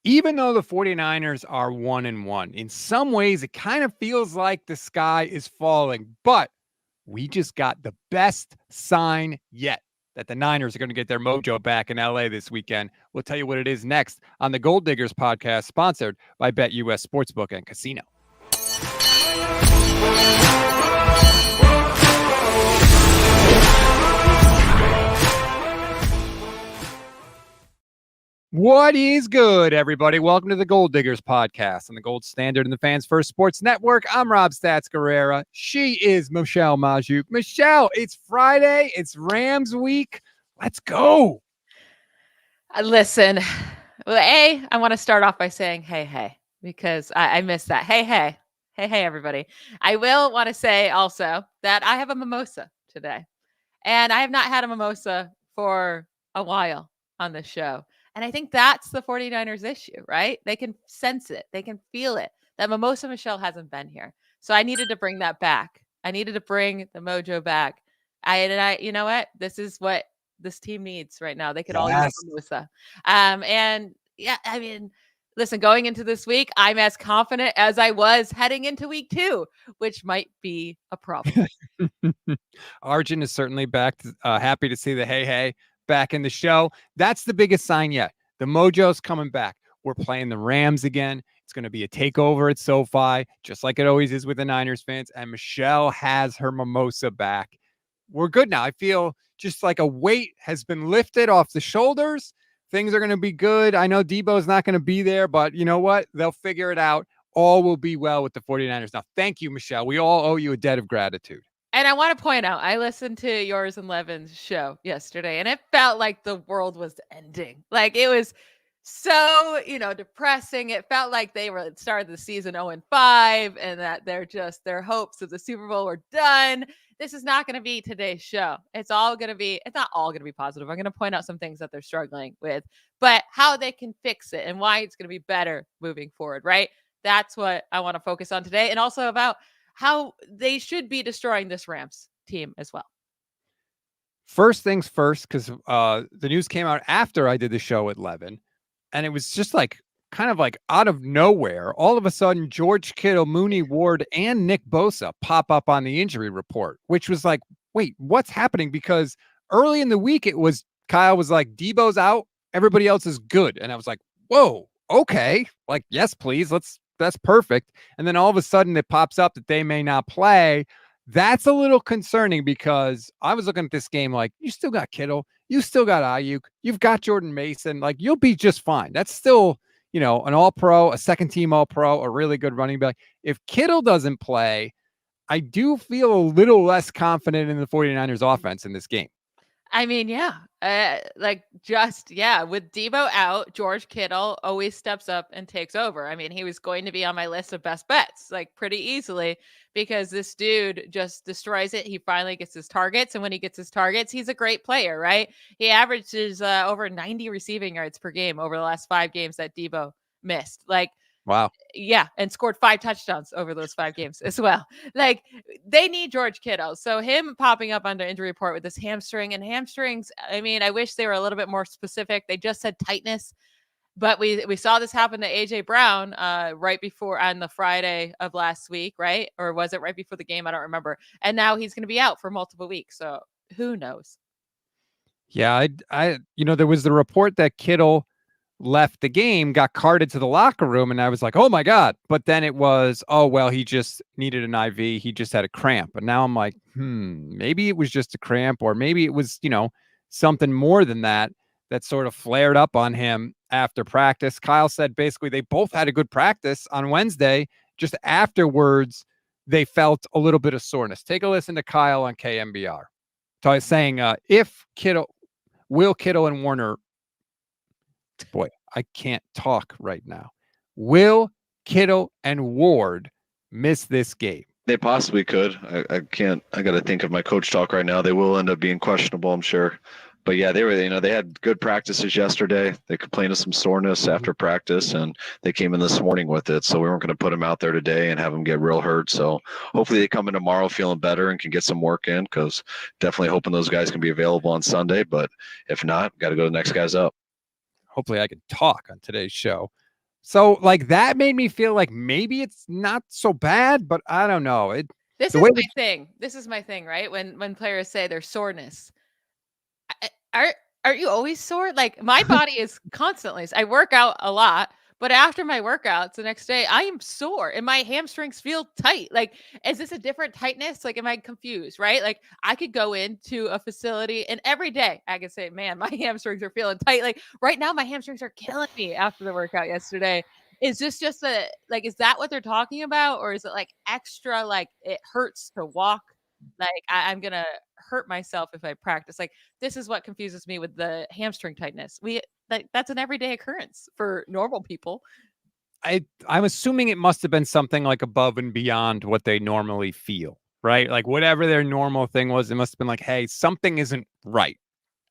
Even though the 49ers are 1-1, in some ways it kind of feels like the sky is falling, but we just got the best sign yet that the Niners are going to get their mojo back in LA this weekend. We'll tell you what it is next on the Gold Diggers podcast, sponsored by BetUS Sportsbook and Casino. What is good, everybody? Welcome to the Gold Diggers podcast on the Gold Standard and the Fans First Sports Network. I'm Rob Stats Guerrera. She is Michelle Majuk. Michelle, it's Friday. It's Rams week. Let's go. Listen, well, I want to start off by saying, hey, because I missed that. Hey, everybody. I will want to say also that I have a mimosa today, and I have not had a mimosa for a while on this show. And I think that's the 49ers issue, right? They can sense it. They can feel it. That Mimosa Michelle hasn't been here. So I needed to bring that back. I needed to bring the mojo back. I you know what? This is what this team needs right now. They could all use Mimosa. And yeah, I mean, listen, going into this week, I'm as confident as I was heading into week 2, which might be a problem. Arjun is certainly back. Happy to see the hey back in the show. That's the biggest sign yet. The mojo's coming back. We're playing the Rams again. It's going to be a takeover at SoFi, just like it always is with the Niners fans. And Michelle has her mimosa back. We're good now. I feel just like a weight has been lifted off the shoulders. Things are going to be good. I know Deebo's not going to be there, but you know what? They'll figure it out. All will be well with the 49ers. Now, thank you, Michelle. We all owe you a debt of gratitude. And I want to point out, I listened to yours and Levin's show yesterday, and it felt like the world was ending. Like it was so, depressing. It felt like they were started the season 0-5, and that their hopes of the Super Bowl were done. This is not going to be today's show. It's not all going to be positive. I'm going to point out some things that they're struggling with, but how they can fix it and why it's going to be better moving forward, right? That's what I want to focus on today. And also about how they should be destroying this Rams team as well. First things first, because the news came out after I did the show at 11, and it was just kind of out of nowhere. All of a sudden, George Kittle, Mooney Ward, and Nick Bosa pop up on the injury report, which was like, wait, what's happening? Because early in the week, Kyle was like, Deebo's out, everybody else is good. And I was like, whoa, okay. Like, yes, please, that's perfect. And then all of a sudden it pops up that they may not play. That's a little concerning because I was looking at this game like, you still got Kittle, you still got Ayuk, you've got Jordan Mason, like you'll be just fine. That's still, an all-pro, a second-team all-pro, a really good running back. If Kittle doesn't play, I do feel a little less confident in the 49ers offense in this game. I mean, yeah, with Deebo out, George Kittle always steps up and takes over. I mean, he was going to be on my list of best bets, pretty easily, because this dude just destroys it. He finally gets his targets, and when he gets his targets, he's a great player, right? He averages over 90 receiving yards per game over the last 5 games that Deebo missed. Wow. Yeah, and scored 5 touchdowns over those 5 games as well. They need George Kittle. So him popping up on the injury report with this hamstring, and hamstrings, I mean, I wish they were a little bit more specific. They just said tightness. But we saw this happen to AJ Brown right before on the Friday of last week, right? Or was it right before the game? I don't remember. And now he's going to be out for multiple weeks. So who knows? Yeah, I there was the report that Kittle left the game, got carted to the locker room, and I was like, oh my God. But then it was, oh, well, he just needed an IV. He just had a cramp. And now I'm like, maybe it was just a cramp, or maybe it was, something more than that sort of flared up on him after practice. Kyle said basically they both had a good practice on Wednesday. Just afterwards, they felt a little bit of soreness. Take a listen to Kyle on KMBR. So I was saying, will Kittle and Warner, boy, I can't talk right now. Will Kittle and Ward miss this game? They possibly could. I can't. I got to think of my coach talk right now. They will end up being questionable, I'm sure. But yeah, they had good practices yesterday. They complained of some soreness after practice, and they came in this morning with it. So we weren't going to put them out there today and have them get real hurt. So hopefully they come in tomorrow feeling better and can get some work in, because definitely hoping those guys can be available on Sunday. But if not, got to go to the next guys up. Hopefully I can talk on today's show. So like that made me feel like maybe it's not so bad, but I don't know. This the is way my thing. This is my thing, right? When players say their soreness, are you always sore? Like my body is constantly. I work out a lot, but after my workouts the next day, I am sore and my hamstrings feel tight. Like, is this a different tightness? Like, am I confused? Right? Like, I could go into a facility and every day I could say, "Man, my hamstrings are feeling tight." Like right now, my hamstrings are killing me after the workout yesterday. Is this just a like? Is that what they're talking about, or is it like extra? Like it hurts to walk. Like I'm gonna hurt myself if I practice. Like this is what confuses me with the hamstring tightness. That's an everyday occurrence for normal people. I'm assuming it must have been something like above and beyond what they normally feel, right? Like whatever their normal thing was, it must have been like, hey, something isn't right.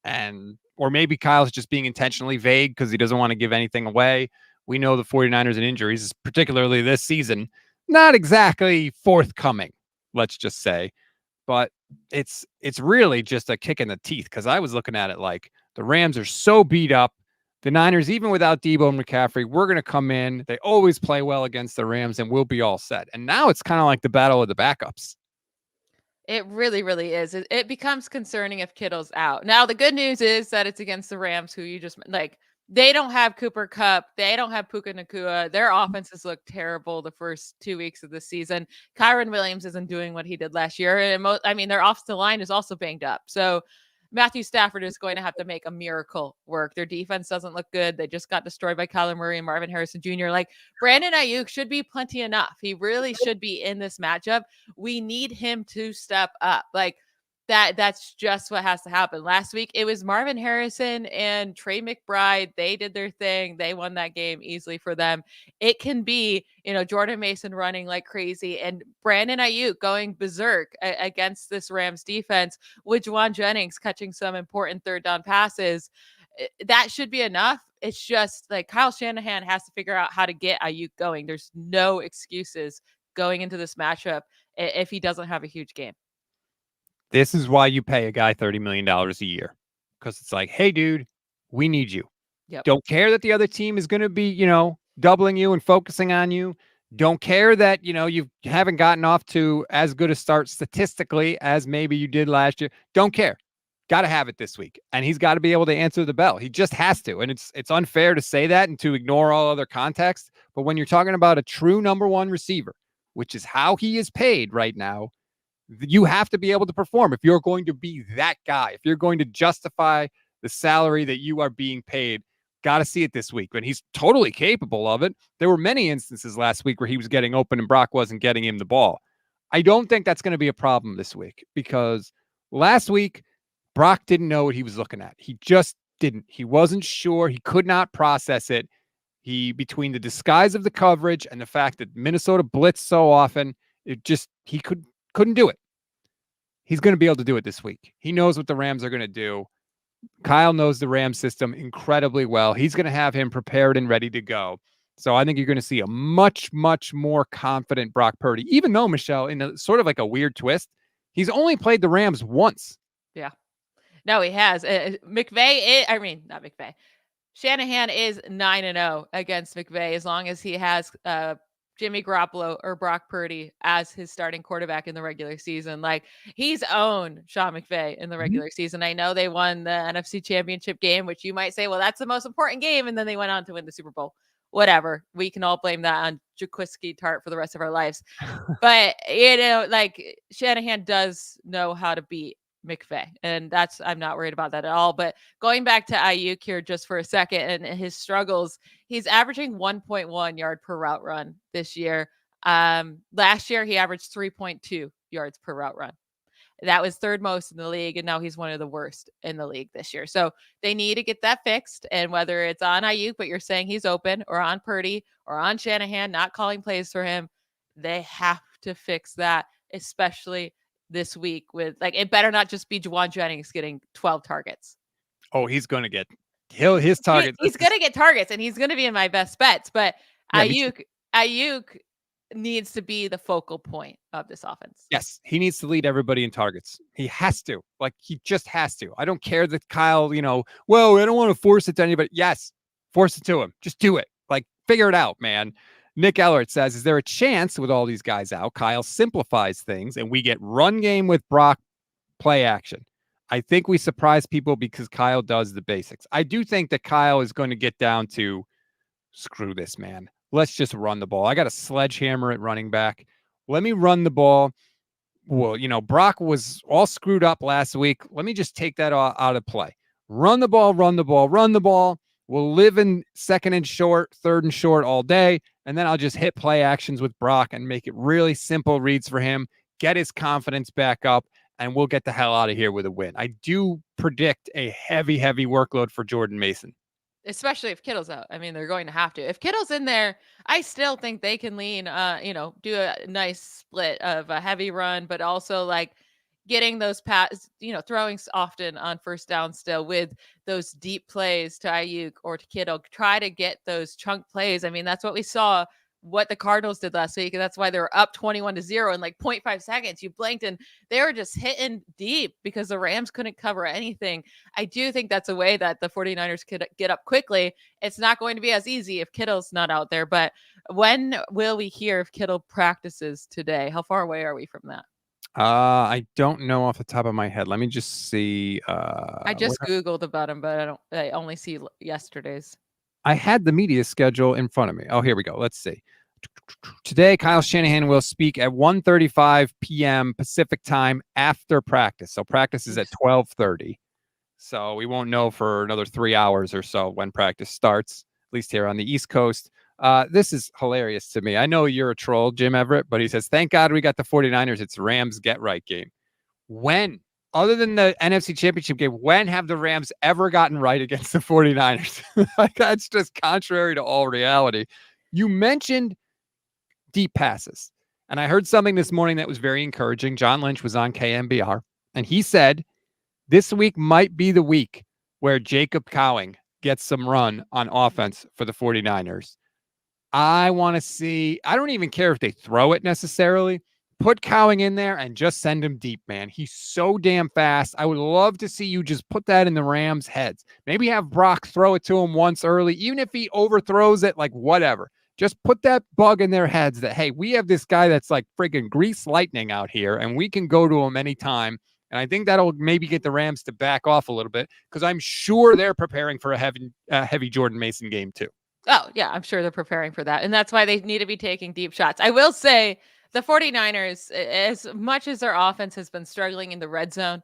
And or maybe Kyle's just being intentionally vague because he doesn't want to give anything away. We know the 49ers and injuries, particularly this season, not exactly forthcoming, let's just say. But it's really just a kick in the teeth because I was looking at it like the Rams are so beat up. The Niners, even without Deebo and McCaffrey, we're going to come in. They always play well against the Rams and we'll be all set. And now it's kind of like the battle of the backups. It really, really is. It becomes concerning if Kittle's out. Now, the good news is that it's against the Rams, who you just like. They don't have Cooper Kupp. They don't have Puka Nacua. Their offenses look terrible the first 2 weeks of the season. Kyron Williams isn't doing what he did last year. And their offensive line is also banged up. So Matthew Stafford is going to have to make a miracle work. Their defense doesn't look good. They just got destroyed by Kyler Murray and Marvin Harrison Jr. Like Brandon Ayuk should be plenty enough. He really should be in this matchup. We need him to step up. Like that's just what has to happen. Last week, it was Marvin Harrison and Trey McBride. They did their thing. They won that game easily for them. It can be, Jordan Mason running like crazy and Brandon Ayuk going berserk against this Rams defense with Juwan Jennings catching some important third down passes. That should be enough. It's just like Kyle Shanahan has to figure out how to get Ayuk going. There's no excuses going into this matchup if he doesn't have a huge game. This is why you pay a guy $30 million a year. Because it's like, hey, dude, we need you. Yep. Don't care that the other team is going to be, doubling you and focusing on you. Don't care that, you haven't gotten off to as good a start statistically as maybe you did last year. Don't care. Got to have it this week. And he's got to be able to answer the bell. He just has to. And it's unfair to say that and to ignore all other context. But when you're talking about a true number one receiver, which is how he is paid right now, you have to be able to perform if you're going to be that guy. If you're going to justify the salary that you are being paid, got to see it this week. And he's totally capable of it. There were many instances last week where he was getting open and Brock wasn't getting him the ball. I don't think that's going to be a problem this week because last week, Brock didn't know what he was looking at. He just didn't. He wasn't sure. He could not process it. Between the disguise of the coverage and the fact that Minnesota blitzed so often, he couldn't do it. He's going to be able to do it this week. He knows what the Rams are going to do. Kyle knows the Rams system incredibly well. He's going to have him prepared and ready to go. So I think you're going to see a much, much more confident Brock Purdy, even though, Michelle, in a sort of like a weird twist, he's only played the Rams once. Yeah. No, he has. Not McVay. Shanahan is 9-0 against McVay as long as he has Jimmy Garoppolo or Brock Purdy as his starting quarterback in the regular season. Like he's owned Sean McVay in the regular season. I know they won the NFC Championship game, which you might say, well, that's the most important game. And then they went on to win the Super Bowl. Whatever. We can all blame that on Jaquiski Tart for the rest of our lives. But, like Shanahan does know how to beat McVay. And I'm not worried about that at all. But going back to Ayuk here just for a second and his struggles, he's averaging 1.1 yard per route run this year. Last year, he averaged 3.2 yards per route run. That was third most in the league. And now he's one of the worst in the league this year. So they need to get that fixed. And whether it's on Ayuk, but you're saying he's open, or on Purdy, or on Shanahan, not calling plays for him, they have to fix that, especially this week with it better not just be Juwan Jennings getting 12 targets. Oh, he's going to get his targets. He's going to get targets and he's going to be in my best bets, but yeah, Ayuk needs to be the focal point of this offense. Yes, he needs to lead everybody in targets. He has to. He just has to. I don't care that Kyle, well, I don't want to force it to anybody. Yes, force it to him. Just do it. Like, figure it out, man. Nick Ellert says, is there a chance with all these guys out, Kyle simplifies things and we get run game with Brock, play action? I think we surprise people because Kyle does the basics. I do think that Kyle is going to get down to, screw this, man. Let's just run the ball. I got a sledgehammer at running back. Let me run the ball. Well, Brock was all screwed up last week. Let me just take that out of play. Run the ball, run the ball, run the ball. We'll live in second and short, third and short all day. And then I'll just hit play actions with Brock and make it really simple reads for him, get his confidence back up, and we'll get the hell out of here with a win. I do predict a heavy, heavy workload for Jordan Mason. Especially if Kittle's out. I mean, they're going to have to. If Kittle's in there, I still think they can lean, do a nice split of a heavy run, but also like getting those throwing often on first down still with those deep plays to Ayuk or to Kittle. Try to get those chunk plays. I mean, that's what we saw what the Cardinals did last week. And that's why they were up 21-0 in like 0.5 seconds. You blinked and they were just hitting deep because the Rams couldn't cover anything. I do think that's a way that the 49ers could get up quickly. It's not going to be as easy if Kittle's not out there, but when will we hear if Kittle practices today? How far away are we from that? I don't know off the top of my head. Let me just see. I just Googled about him, but I only see yesterday's. I had the media schedule in front of me. Oh, here we go. Let's see. Today, Kyle Shanahan will speak at 1:35 p.m. Pacific time after practice. So practice is at 12:30. So we won't know for another 3 hours or so when practice starts, at least here on the East Coast. This is hilarious to me. I know you're a troll, Jim Everett, but he says, thank God we got the 49ers. It's Rams get right game. When, other than the NFC Championship game, when have the Rams ever gotten right against the 49ers? Like, that's just contrary to all reality. You mentioned deep passes, and I heard something this morning that was very encouraging. John Lynch was on KMBR, and he said this week might be the week where Jacob Cowing gets some run on offense for the 49ers. I want to see, I don't even care if they throw it necessarily. Put Cowing in there and just send him deep, man. He's so damn fast. I would love to see you just put that in the Rams' heads. Maybe have Brock throw it to him once early, even if he overthrows it, like whatever. Just put that bug in their heads that, hey, we have this guy that's like friggin' grease lightning out here, and we can go to him anytime. And I think that'll maybe get the Rams to back off a little bit because I'm sure they're preparing for a heavy Jordan Mason game too. Oh, yeah, I'm sure they're preparing for that. And that's why they need to be taking deep shots. I will say the 49ers, as much as their offense has been struggling in the red zone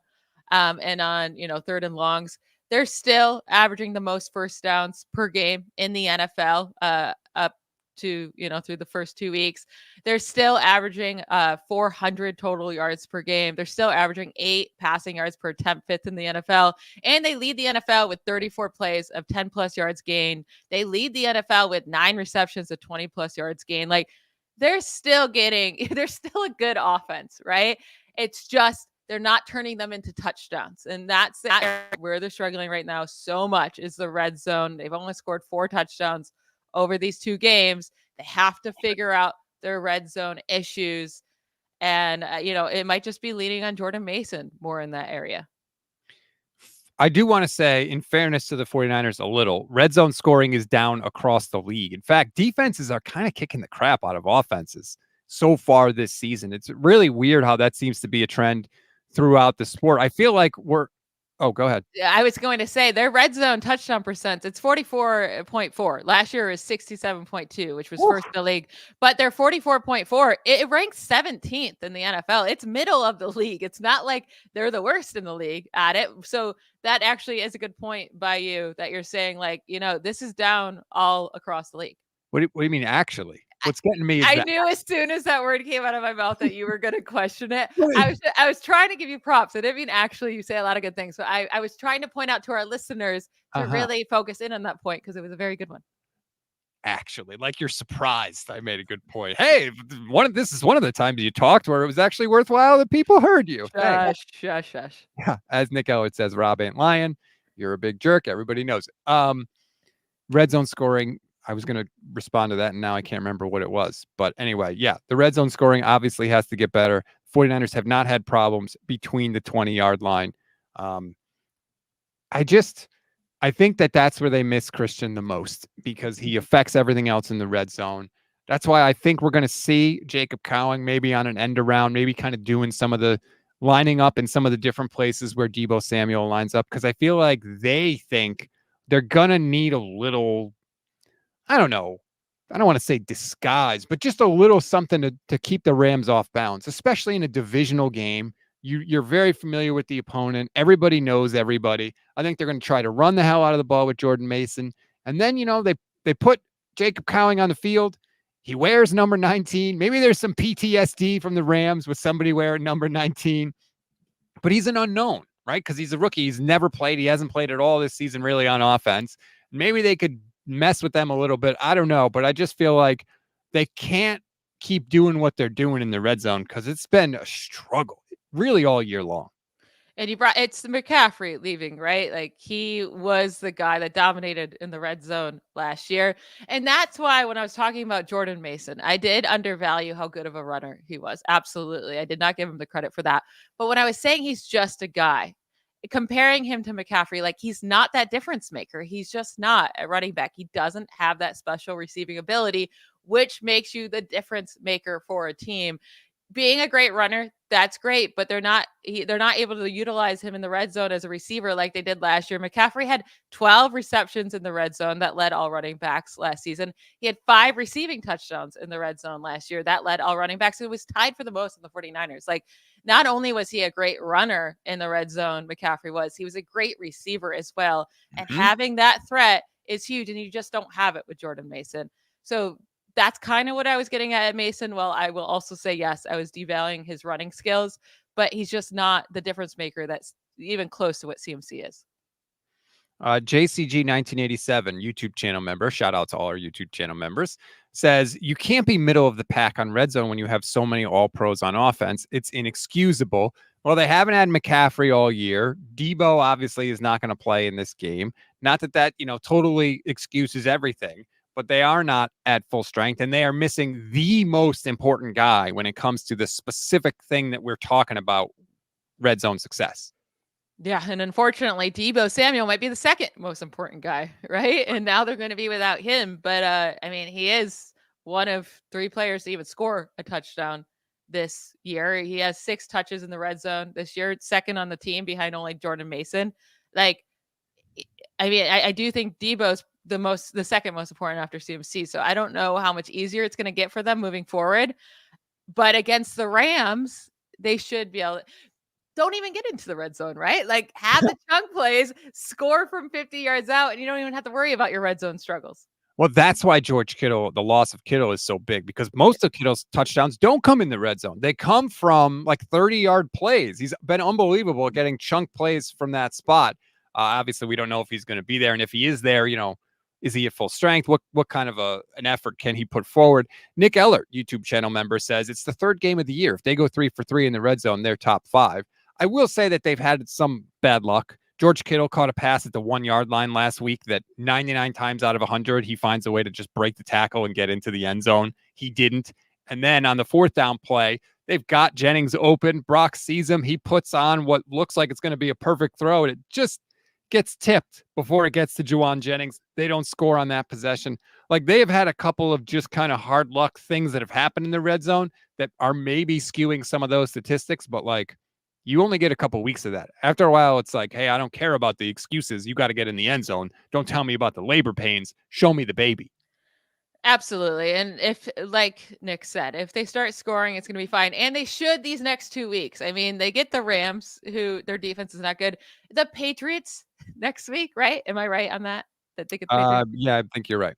and on, third and longs, they're still averaging the most first downs per game in the NFL up to, through the first 2 weeks. They're still averaging 400 total yards per game. They're still averaging 8 passing yards per attempt, 5th in the NFL. And they lead the NFL with 34 plays of 10 plus yards gained. They lead the NFL with 9 receptions of 20 plus yards gained. Like, they're still a good offense, right? It's just, they're not turning them into touchdowns. And that's where they're struggling right now so much is the red zone. They've only scored 4 touchdowns over these 2 games. They have to figure out their red zone issues. And, it might just be leaning on Jordan Mason more in that area. I do want to say, in fairness to the 49ers a little, red zone scoring is down across the league. In fact, defenses are kind of kicking the crap out of offenses so far this season. It's really weird how that seems to be a trend throughout the sport. I feel like oh, go ahead. I was going to say their red zone touchdown percent, it's 44.4. Last year was 67.2, which was first in the league. But their 44.4, it ranks 17th in the NFL. It's middle of the league. It's not like they're the worst in the league at it. So that actually is a good point by you that you're saying, like, this is down all across the league. What do you mean, actually? What's getting me is I knew as soon as that word came out of my mouth that you were going to question it. I was trying to give you props. I didn't mean actually. You say a lot of good things. So I was trying to point out to our listeners to really focus in on that point because it was a very good one. Actually, like, you're surprised I made a good point. Hey, this is one of the times you talked where it was actually worthwhile that people heard you. Shush. Yeah, as Nick Ellert says, Rob ain't lying. You're a big jerk. Everybody knows it. Red zone scoring. I was going to respond to that, and now I can't remember what it was. But anyway, yeah, the red zone scoring obviously has to get better. 49ers have not had problems between the 20-yard line. I think that's where they miss Christian the most because he affects everything else in the red zone. That's why I think we're going to see Jacob Cowing maybe on an end around, maybe kind of doing some of the lining up in some of the different places where Deebo Samuel lines up. Cause I feel like they think they're going to need a little, I don't know. I don't want to say disguise, but just a little something to keep the Rams off balance, especially in a divisional game. You're very familiar with the opponent. Everybody knows everybody. I think they're going to try to run the hell out of the ball with Jordan Mason. And then, they put Jacob Cowing on the field. He wears number 19. Maybe there's some PTSD from the Rams with somebody wearing number 19, but he's an unknown, right? Because he's a rookie. He's never played. He hasn't played at all this season really on offense. Maybe they could mess with them a little bit. I don't know, but I just feel like they can't keep doing what they're doing in the red zone because it's been a struggle really all year long. And it's McCaffrey leaving, right? Like he was the guy that dominated in the red zone last year. And that's why when I was talking about Jordan Mason, I did undervalue how good of a runner he was. Absolutely. I did not give him the credit for that. But when I was saying he's just a guy, comparing him to McCaffrey, like he's not that difference maker. He's just not a running back. He doesn't have that special receiving ability, which makes you the difference maker for a team. Being a great runner, that's great, but they're not able to utilize him in the red zone as a receiver like they did last year. McCaffrey had 12 receptions in the red zone that led all running backs last season. He had 5 receiving touchdowns in the red zone last year that led all running backs. It was tied for the most in the 49ers. Like not only was he a great runner in the red zone, he was a great receiver as well. And having that threat is huge, and you just don't have it with Jordan Mason. So that's kind of what I was getting at Mason. Well, I will also say, yes, I was devaluing his running skills, but he's just not the difference maker that's even close to what CMC is. JCG 1987 YouTube channel member, shout out to all our YouTube channel members, says you can't be middle of the pack on red zone when you have so many all pros on offense. It's inexcusable. Well, they haven't had McCaffrey all year. Deebo obviously is not going to play in this game. Not that totally excuses everything, but they are not at full strength, and they are missing the most important guy when it comes to the specific thing that we're talking about, red zone success. Yeah, and unfortunately, Deebo Samuel might be the second most important guy, right? And now they're going to be without him. But, he is one of 3 players to even score a touchdown this year. He has 6 touches in the red zone this year, second on the team behind only Jordan Mason. Like, I do think Deebo's the second most important after CMC. So I don't know how much easier it's going to get for them moving forward. But against the Rams, they should be able to. Don't even get into the red zone, right? Like have the chunk plays, score from 50 yards out, and you don't even have to worry about your red zone struggles. Well, that's why the loss of Kittle is so big, because most of Kittle's touchdowns don't come in the red zone. They come from like 30-yard plays. He's been unbelievable at getting chunk plays from that spot. Obviously, we don't know if he's going to be there. And if he is there, is he at full strength? What kind of an effort can he put forward? Nick Ellert, YouTube channel member, says it's the 3rd game of the year. If they go 3 for 3 in the red zone, they're top 5. I will say that they've had some bad luck. George Kittle caught a pass at the 1-yard line last week that 99 times out of 100, he finds a way to just break the tackle and get into the end zone. He didn't. And then on the 4th down play, they've got Jennings open. Brock sees him. He puts on what looks like it's going to be a perfect throw, and it just gets tipped before it gets to Juwan Jennings. They don't score on that possession. Like, they have had a couple of just kind of hard luck things that have happened in the red zone that are maybe skewing some of those statistics, but you only get a couple weeks of that. After a while, it's like, hey, I don't care about the excuses. You got to get in the end zone. Don't tell me about the labor pains. Show me the baby. Absolutely. And if, like Nick said, if they start scoring, it's going to be fine. And they should these next 2 weeks. They get the Rams, who their defense is not good. The Patriots next week, right? Am I right on that? That they get the Patriots? Yeah, I think you're right.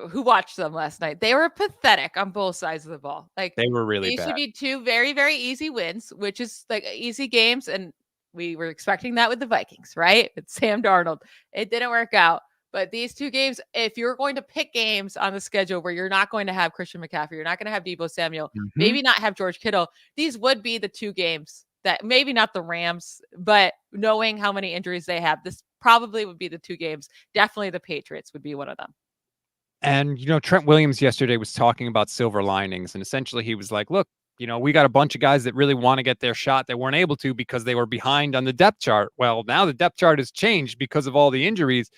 Who watched them last night? They were pathetic on both sides of the ball. Like they were really these bad. should be 2 very, very easy wins, which is like easy games. And we were expecting that with the Vikings, right? With Sam Darnold. It didn't work out. But these 2 games, if you're going to pick games on the schedule where you're not going to have Christian McCaffrey, you're not going to have Deebo Samuel, maybe not have George Kittle, these would be the 2 games that maybe not the Rams, but knowing how many injuries they have, this probably would be the 2 games. Definitely the Patriots would be one of them. And, Trent Williams yesterday was talking about silver linings. And essentially he was like, look, we got a bunch of guys that really want to get their shot that weren't able to because they were behind on the depth chart. Well, now the depth chart has changed because of all the injuries.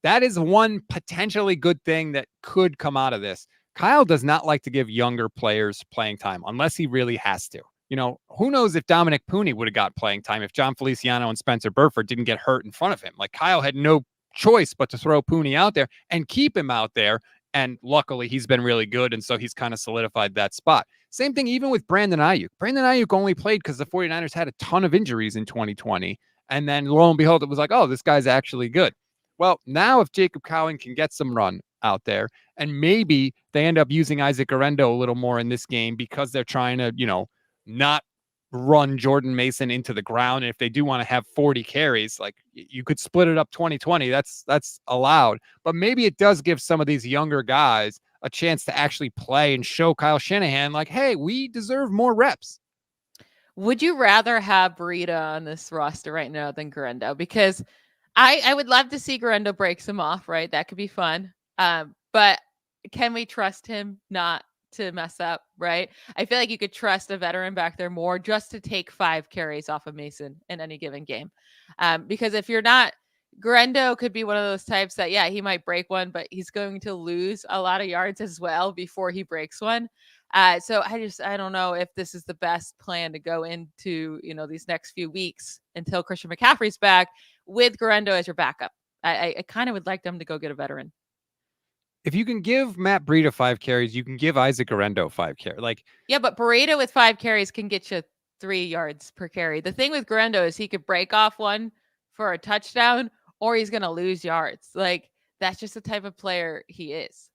That is one potentially good thing that could come out of this. Kyle does not like to give younger players playing time unless he really has to. Who knows if Dominic Pooney would have got playing time if John Feliciano and Spencer Burford didn't get hurt in front of him. Like, Kyle had no choice but to throw Pooney out there and keep him out there. And luckily, he's been really good. And so he's kind of solidified that spot. Same thing even with Brandon Ayuk. Brandon Ayuk only played because the 49ers had a ton of injuries in 2020. And then lo and behold, it was like, oh, this guy's actually good. Well, now if Jacob Cowan can get some run out there, and maybe they end up using Isaac Guerrero a little more in this game because they're trying to, not run Jordan Mason into the ground. And if they do want to have 40 carries, like, you could split it up 20-20. That's allowed. But maybe it does give some of these younger guys a chance to actually play and show Kyle Shanahan, like, hey, we deserve more reps. Would you rather have Burita on this roster right now than Guerrero? Because I would love to see Guerrero break some off, right? That could be fun. But can we trust him not to mess up, right? I feel like you could trust a veteran back there more just to take 5 carries off of Mason in any given game. Because if you're not, Guerrero could be one of those types that, yeah, he might break one, but he's going to lose a lot of yards as well before he breaks one. So I don't know if this is the best plan to go into, these next few weeks until Christian McCaffrey's back with Guerrero as your backup. I kind of would like them to go get a veteran. If you can give Matt Breida 5 carries, you can give Isaac Guerrero 5 carries. Yeah, but Burita with 5 carries can get you 3 yards per carry. The thing with Guerrero is he could break off one for a touchdown, or he's going to lose yards. Like, that's just the type of player he is.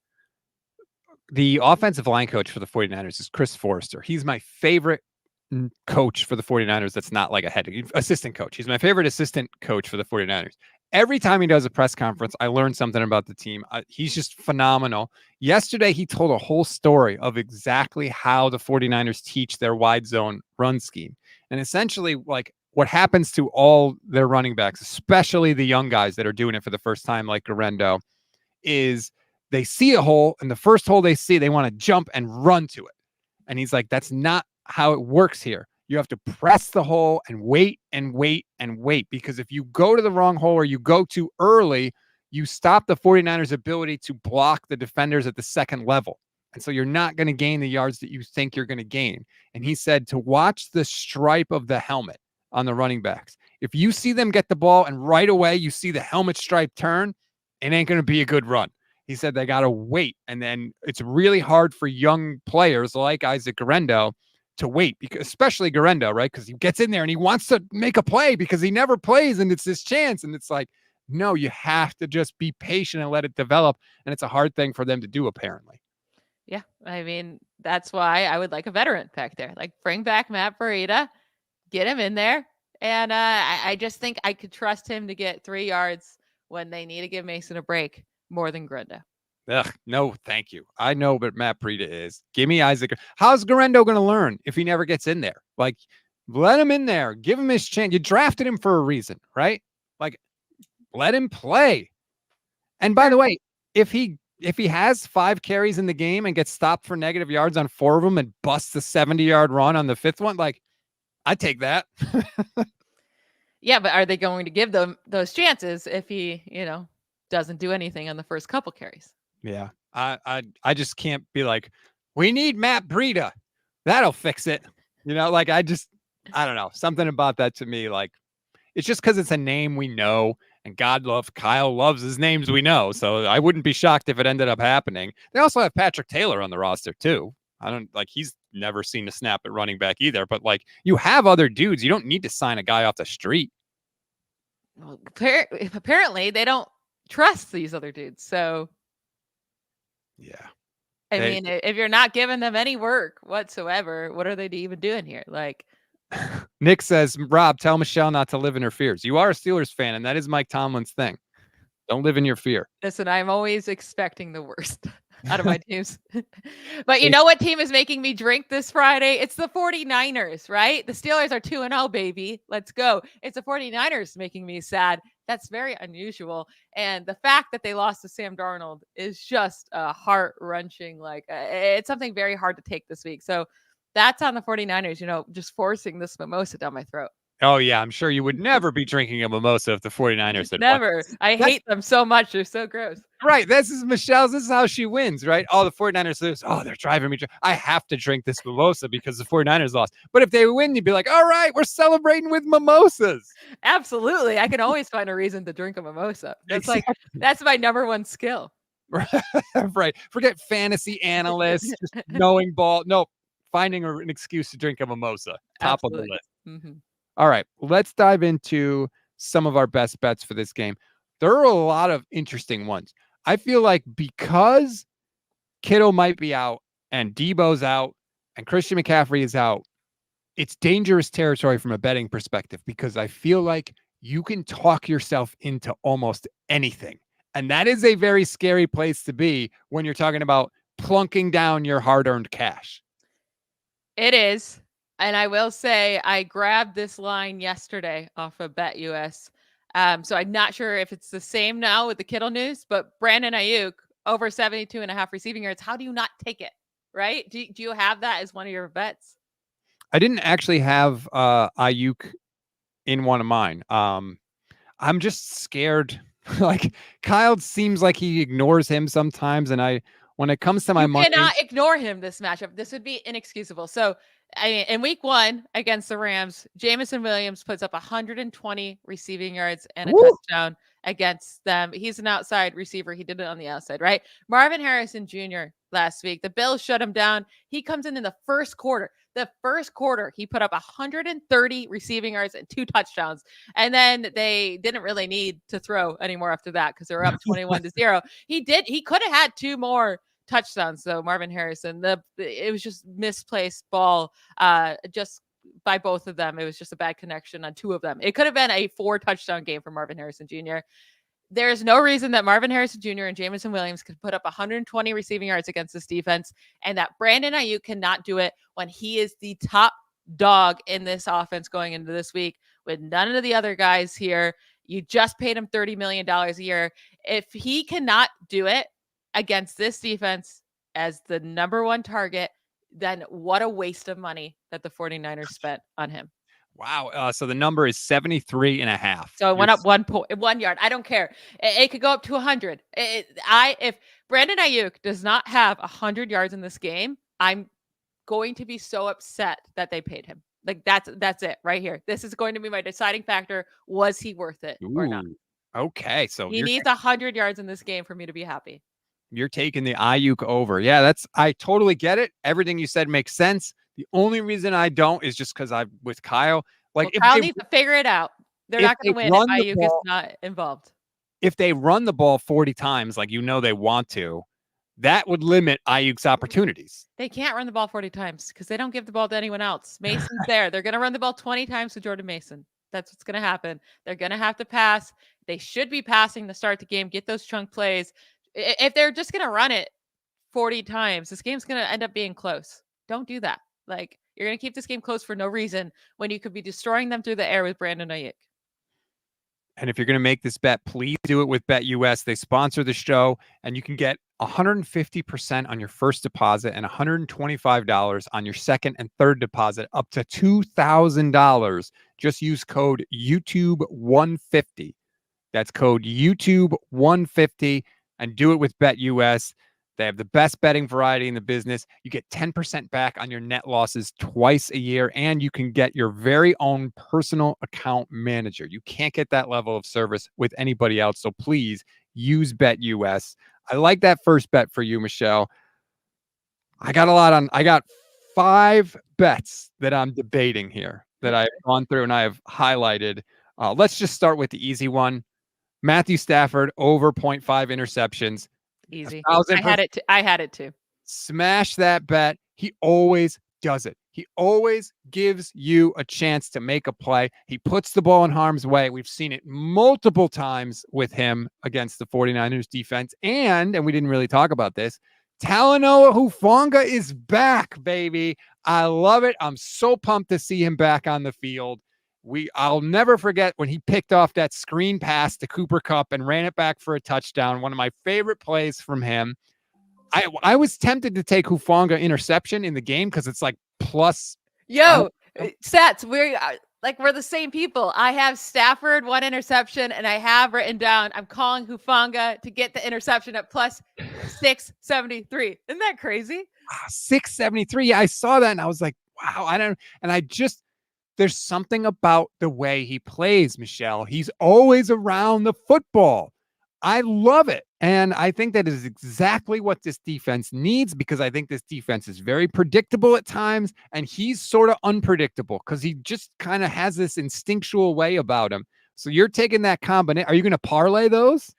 The offensive line coach for the 49ers is Chris Forrester. He's my favorite coach for the 49ers. That's not like a head assistant coach. He's my favorite assistant coach for the 49ers. Every time he does a press conference, I learn something about the team. He's just phenomenal. Yesterday, he told a whole story of exactly how the 49ers teach their wide zone run scheme. And essentially, like, what happens to all their running backs, especially the young guys that are doing it for the first time, like Guerrero, is they see a hole, and the first hole they see, they want to jump and run to it. And he's like, that's not how it works here. You have to press the hole and wait and wait and wait, because if you go to the wrong hole or you go too early, you stop the 49ers' ability to block the defenders at the second level. And so you're not going to gain the yards that you think you're going to gain. And he said to watch the stripe of the helmet on the running backs. If you see them get the ball and right away you see the helmet stripe turn, it ain't going to be a good run. He said they got to wait. And then it's really hard for young players like Isaac Guerrero to wait, because especially Guerrero, right? Because he gets in there and he wants to make a play because he never plays and it's his chance. And it's like, no, you have to just be patient and let it develop. And it's a hard thing for them to do, apparently. Yeah. I mean, that's why I would like a veteran back there. Like, bring back Matt Burita, get him in there. And I just think I could trust him to get 3 yards when they need to give Mason a break more than Guerrero. Ugh, no, thank you. I know, but Matt Breida is. Give me Isaac. How's Guerrero going to learn if he never gets in there? Like, let him in there. Give him his chance. You drafted him for a reason, right? Like, let him play. And by the way, if he has 5 carries in the game and gets stopped for negative yards on 4 of them and busts a 70-yard run on the 5th one, like, I'd take that. Yeah, but are they going to give them those chances if he, doesn't do anything on the first couple carries? Yeah, I just can't be like, we need Matt Breida. That'll fix it. Like, I don't know. Something about that to me, like, it's just because it's a name we know, and Kyle loves his names we know. So I wouldn't be shocked if it ended up happening. They also have Patrick Taylor on the roster too. He's never seen a snap at running back either, but like, you have other dudes. You don't need to sign a guy off the street. Well, apparently they don't trust these other dudes. So yeah, I mean, if you're not giving them any work whatsoever, what are they even doing here? Like, Nick says, Rob, tell Michelle not to live in her fears. You are a Steelers fan, and that is Mike Tomlin's thing. Don't live in your fear. Listen, I'm always expecting the worst out of my teams. But you know what team is making me drink this Friday? It's the 49ers, right? The Steelers are 2-0, baby. Let's go. It's the 49ers making me sad. That's very unusual. And the fact that they lost to Sam Darnold is just heart-wrenching. Like, it's something very hard to take this week. So That's on the 49ers, just forcing this mimosa down my throat. Oh, yeah. I'm sure you would never be drinking a mimosa if the 49ers had won. Never. I hate them so much. They're so gross. Right. This is Michelle's. This is how she wins, right? Oh, the 49ers lose. Oh, they're driving me. I have to drink this mimosa because the 49ers lost. But if they win, you'd be like, all right, we're celebrating with mimosas. Absolutely. I can always find a reason to drink a mimosa. That's my number one skill. Right. Forget fantasy analysts, just knowing ball. No, finding an excuse to drink a mimosa. Top Absolutely. of the list. Mm-hmm. All right, let's dive into some of our best bets for this game. There are a lot of interesting ones. I feel like because Kittle might be out and Deebo's out and Christian McCaffrey is out, it's dangerous territory from a betting perspective because I feel like you can talk yourself into almost anything. And that is a very scary place to be when you're talking about plunking down your hard-earned cash. It is. And I will say I grabbed this line yesterday off of BetUS. So I'm not sure if it's the same now with the Kittle news, but Brandon Ayuk over 72.5 receiving yards. How do you not take it? Right? Do you have that as one of your bets? I didn't actually have Ayuk in one of mine. I'm just scared. Like Kyle seems like he ignores him sometimes. And when it comes to my money, cannot ignore him this matchup. This would be inexcusable. So in week 1 against the Rams, Jameson Williams puts up 120 receiving yards and a touchdown against them. He's an outside receiver. He did it on the outside, right? Marvin Harrison Jr. last week, the Bills shut him down. He comes in the first quarter. The first quarter, he put up 130 receiving yards and 2 touchdowns. And then they didn't really need to throw anymore after that because they were up 21-0. He could have had 2 more touchdowns though. Marvin Harrison, it was just misplaced ball just by both of them. It was just a bad connection on 2 of them. It could have been a 4 touchdown game for Marvin Harrison Jr. There's no reason that Marvin Harrison Jr. and Jameson Williams could put up 120 receiving yards against this defense, and that Brandon Ayuk cannot do it when he is the top dog in this offense going into this week with none of the other guys here. You just paid him $30 million a year. If he cannot do it against this defense as the number 1 target, then what a waste of money that the 49ers spent on him. Wow. So the number is 73.5. So it went up 1 yard. I don't care. It could go up to 100. If Brandon Ayuk does not have 100 yards in this game, I'm going to be so upset that they paid him. Like that's it right here. This is going to be my deciding factor. Was he worth it or not? Okay. So he needs 100 yards in this game for me to be happy. You're taking the Ayuk over. Yeah, I totally get it. Everything you said makes sense. The only reason I don't is just because I'm with Kyle. Like, if Kyle needs to figure it out. They're not going to win if Ayuk is not involved. If they run the ball 40 times, like they want to, that would limit Ayuk's opportunities. They can't run the ball 40 times because they don't give the ball to anyone else. Mason's there. They're going to run the ball 20 times to Jordan Mason. That's what's going to happen. They're going to have to pass. They should be passing to start the game, get those chunk plays. If they're just going to run it 40 times, this game's going to end up being close. Don't do that. Like, you're going to keep this game close for no reason when you could be destroying them through the air with Brandon Ayuk. And if you're going to make this bet, please do it with BetUS. They sponsor the show, and you can get 150% on your first deposit and $125 on your second and third deposit, up to $2,000. Just use code YouTube150. That's code YouTube150, and do it with BetUS. They have the best betting variety in the business. You get 10% back on your net losses twice a year, and you can get your very own personal account manager. You can't get that level of service with anybody else, so please use BetUS. I like that first bet for you, Michelle. I got 5 bets that I'm debating here that I've gone through and I have highlighted. Let's just start with the easy one. Matthew Stafford over 0.5 interceptions. Easy. I had it too. Smash that bet. He always does it. He always gives you a chance to make a play. He puts the ball in harm's way. We've seen it multiple times with him against the 49ers defense. And we didn't really talk about this, Talanoa Hufanga is back, baby. I love it. I'm so pumped to see him back on the field. I'll never forget when he picked off that screen pass to Cooper Kupp and ran it back for a touchdown. One of my favorite plays from him. I was tempted to take Hufanga interception in the game because it's like plus. Yo, stats. We're the same people. I have Stafford 1 interception, and I have written down I'm calling Hufanga to get the interception at plus 673. Isn't that crazy? 673. Yeah, I saw that and I was like, wow. There's something about the way he plays, Michelle. He's always around the football. I love it. And I think that is exactly what this defense needs, because I think this defense is very predictable at times, and he's sort of unpredictable because he just kind of has this instinctual way about him. So you're taking that combination. Are you going to parlay those?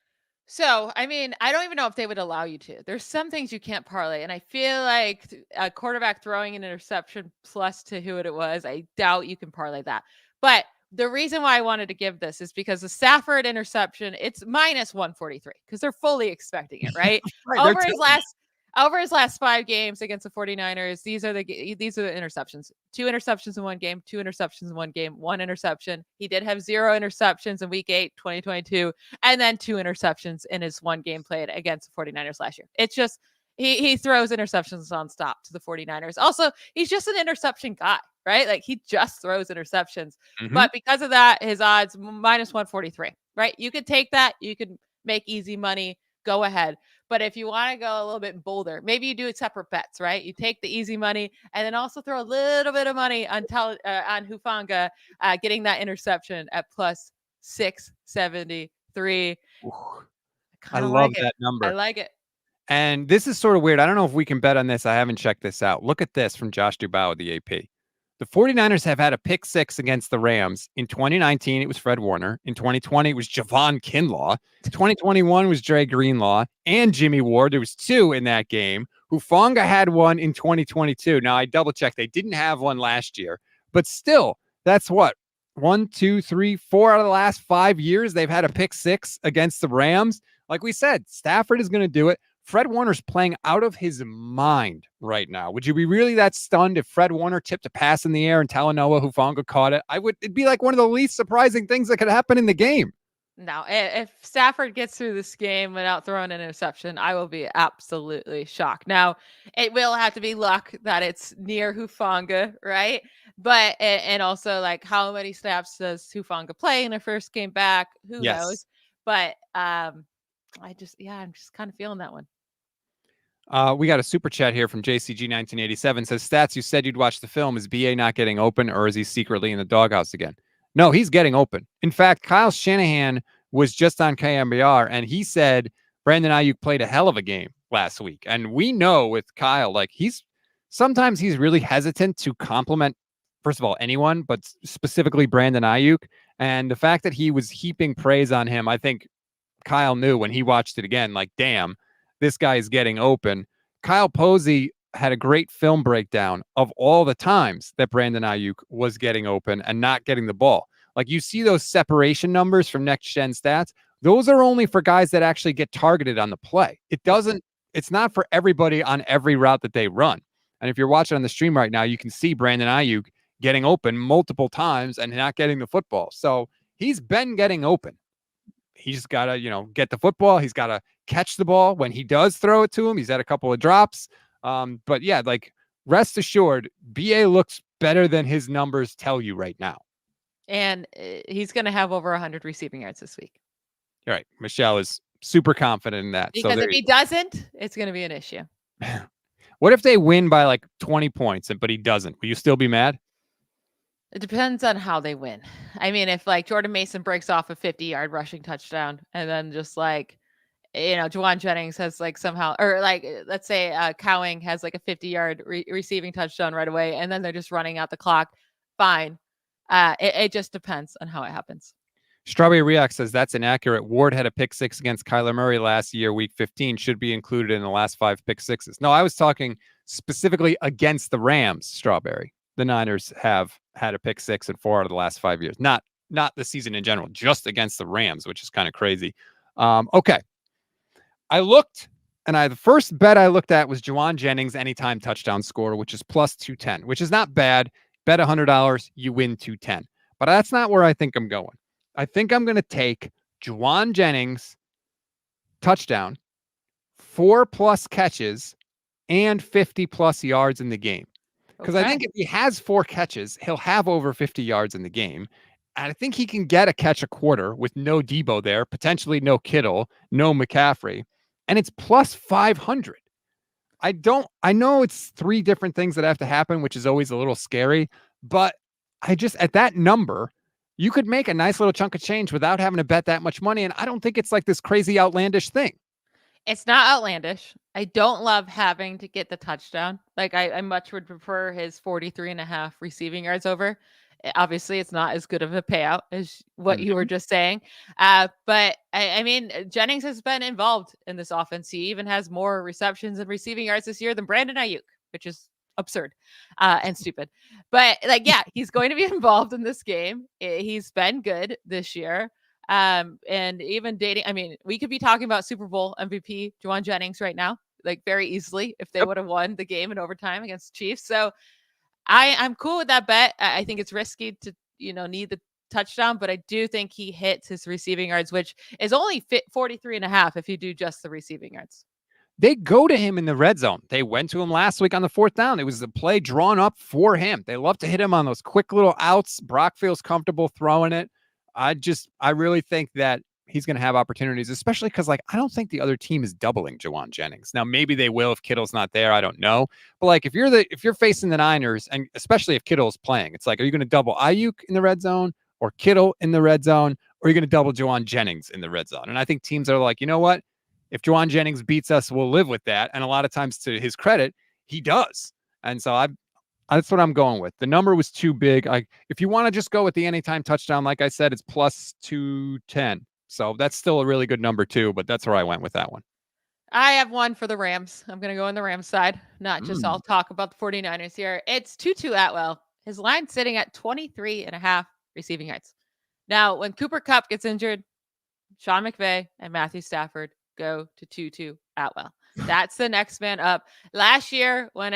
So, I mean, I don't even know if they would allow you to. There's some things you can't parlay. And I feel like a quarterback throwing an interception plus to who it was, I doubt you can parlay that. But the reason why I wanted to give this is because the Stafford interception, it's minus 143 because they're fully expecting it, right? Right, Over his last 5 games against the 49ers, these are the interceptions. 2 interceptions in one game, 2 interceptions in one game, 1 interception. He did have 0 interceptions in week 8, 2022, and then 2 interceptions in his one game played against the 49ers last year. It's just he throws interceptions nonstop to the 49ers. Also, he's just an interception guy, right? Like he just throws interceptions. Mm-hmm. But because of that, his odds minus 143, right? You could take that. You could make easy money. Go ahead. But if you want to go a little bit bolder, maybe you do it separate bets, right? You take the easy money and then also throw a little bit of money on Hufanga getting that interception at plus 673. I love that number. I like it. And this is sort of weird. I don't know if we can bet on this. I haven't checked this out. Look at this from Josh Dubow of the AP. The 49ers have had a pick 6 against the Rams. In 2019, it was Fred Warner. In 2020, it was Javon Kinlaw. 2021 was Dre Greenlaw and Jimmy Ward. There was 2 in that game. Hufanga had 1 in 2022. Now, I double-checked. They didn't have 1 last year. But still, that's what? 1, 2, 3, 4 out of the last 5 years, they've had a pick 6 against the Rams. Like we said, Stafford is going to do it. Fred Warner's playing out of his mind right now. Would you be really that stunned if Fred Warner tipped a pass in the air and Talanoa Hufanga caught it? It'd be like one of the least surprising things that could happen in the game. No, if Stafford gets through this game without throwing an interception, I will be absolutely shocked. Now, it will have to be luck that it's near Hufanga, right? But, and also like how many snaps does Hufanga play in their first game back? Who knows? But, I'm just kind of feeling that one. We got a super chat here from JCG 1987. Says, Stats, you said you'd watch the film. Is BA not getting open, or is he secretly in the doghouse again? No, he's getting open. In fact, Kyle Shanahan was just on KMBR, and he said Brandon Ayuk played a hell of a game last week. And we know with Kyle, like sometimes he's really hesitant to compliment, first of all, anyone, but specifically Brandon Ayuk. And the fact that he was heaping praise on him, I think Kyle knew when he watched it again, like, damn, this guy is getting open. Kyle Posey had a great film breakdown of all the times that Brandon Ayuk was getting open and not getting the ball. Like, you see those separation numbers from Next Gen Stats. Those are only for guys that actually get targeted on the play. It's not for everybody on every route that they run. And if you're watching on the stream right now, you can see Brandon Ayuk getting open multiple times and not getting the football. So he's been getting open. He's got to, get the football. He's got to catch the ball when he does throw it to him. He's had a couple of drops. But yeah, like, rest assured, BA looks better than his numbers tell you right now. And he's going to have over 100 receiving yards this week. All right. Michelle is super confident in that. Because if he doesn't, it's going to be an issue. What if they win by like 20 points, but he doesn't? Will you still be mad? It depends on how they win. I mean, if like Jordan Mason breaks off a 50-yard rushing touchdown and then just like, Juwan Jennings has like somehow, or like, let's say Cowing has like a 50-yard receiving touchdown right away, and then they're just running out the clock. Fine. It just depends on how it happens. Strawberry React says that's inaccurate. Ward had a pick 6 against Kyler Murray last year, week 15, should be included in the last 5 pick 6s. No, I was talking specifically against the Rams, Strawberry. The Niners have had a pick 6 in 4 out of the last 5 years. Not the season in general, just against the Rams, which is kind of crazy. Okay. I looked, and the first bet I looked at was Juwan Jennings anytime touchdown score, which is plus 210, which is not bad. Bet $100, you win 210. But that's not where I think I'm going. I think I'm going to take Juwan Jennings touchdown 4+ catches and 50+ yards in the game. Because I think if he has 4 catches, he'll have over 50 yards in the game. And I think he can get a catch a quarter with no Deebo there, potentially no Kittle, no McCaffrey. And it's plus 500. I know it's 3 different things that have to happen, which is always a little scary. But I just, at that number, you could make a nice little chunk of change without having to bet that much money. And I don't think it's like this crazy outlandish thing. It's not outlandish. I don't love having to get the touchdown. Like I much would prefer his 43.5 receiving yards over. Obviously, it's not as good of a payout as what you were just saying. But I mean, Jennings has been involved in this offense. He even has more receptions and receiving yards this year than Brandon Ayuk, which is absurd and stupid. But like, yeah, he's going to be involved in this game. He's been good this year. And even dating, I mean, we could be talking about Super Bowl MVP Juwan Jennings right now, like very easily if they would have won the game in overtime against the Chiefs. So I'm cool with that bet. I think it's risky to, need the touchdown, but I do think he hits his receiving yards, which is only 43.5 if you do just the receiving yards. They go to him in the red zone. They went to him last week on the 4th down. It was the play drawn up for him. They love to hit him on those quick little outs. Brock feels comfortable throwing it. I really think that he's going to have opportunities, especially because, like, I don't think the other team is doubling Juwan Jennings. Now, maybe they will if Kittle's not there. I don't know. But like, if you're facing the Niners, and especially if Kittle's playing, it's like, are you going to double Ayuk in the red zone or Kittle in the red zone, or are you going to double Juwan Jennings in the red zone? And I think teams are like, you know what? If Juwan Jennings beats us, we'll live with that. And a lot of times, to his credit, he does. And so that's what I'm going with. The number was too big. If you want to just go with the anytime touchdown, like I said, it's plus 210. So that's still a really good number too, but that's where I went with that one. I have one for the Rams. I'm going to go on the Rams side, not just all talk about the 49ers here. It's Tutu Atwell. His line sitting at 23.5 receiving yards. Now, when Cooper Kupp gets injured, Sean McVay and Matthew Stafford go to Tutu Atwell. That's the next man up. Last year, when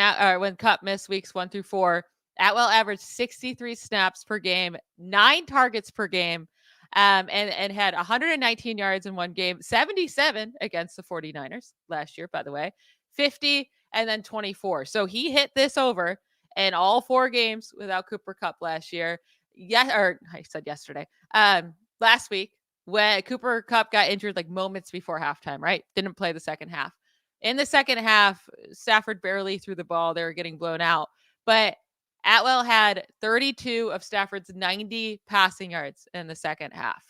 Kupp missed weeks 1 through 4, Atwell averaged 63 snaps per game, 9 targets per game, and had 119 yards in one game, 77 against the 49ers last year, by the way, 50 and then 24. So he hit this over in all 4 games without Cooper Kupp last year. I said yesterday. Last week, when Cooper Kupp got injured like moments before halftime, right? Didn't play the second half. In the second half, Stafford barely threw the ball. They were getting blown out. But Atwell had 32 of Stafford's 90 passing yards in the second half.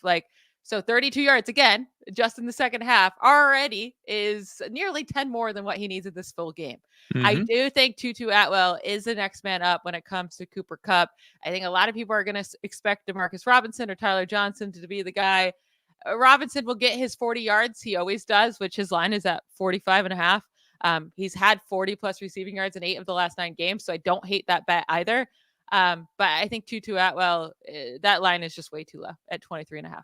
So 32 yards, again, just in the second half, already is nearly 10 more than what he needs in this full game. Mm-hmm. I do think Tutu Atwell is the next man up when it comes to Cooper Kupp. I think a lot of people are going to expect DeMarcus Robinson or Tyler Johnson to be the guy. Robinson will get his 40 yards. He always does, which his line is at 45.5. He's had 40 plus receiving yards in 8 of the last 9 games. So I don't hate that bet either. But I think Tutu Atwell, that line is just way too low at 23.5.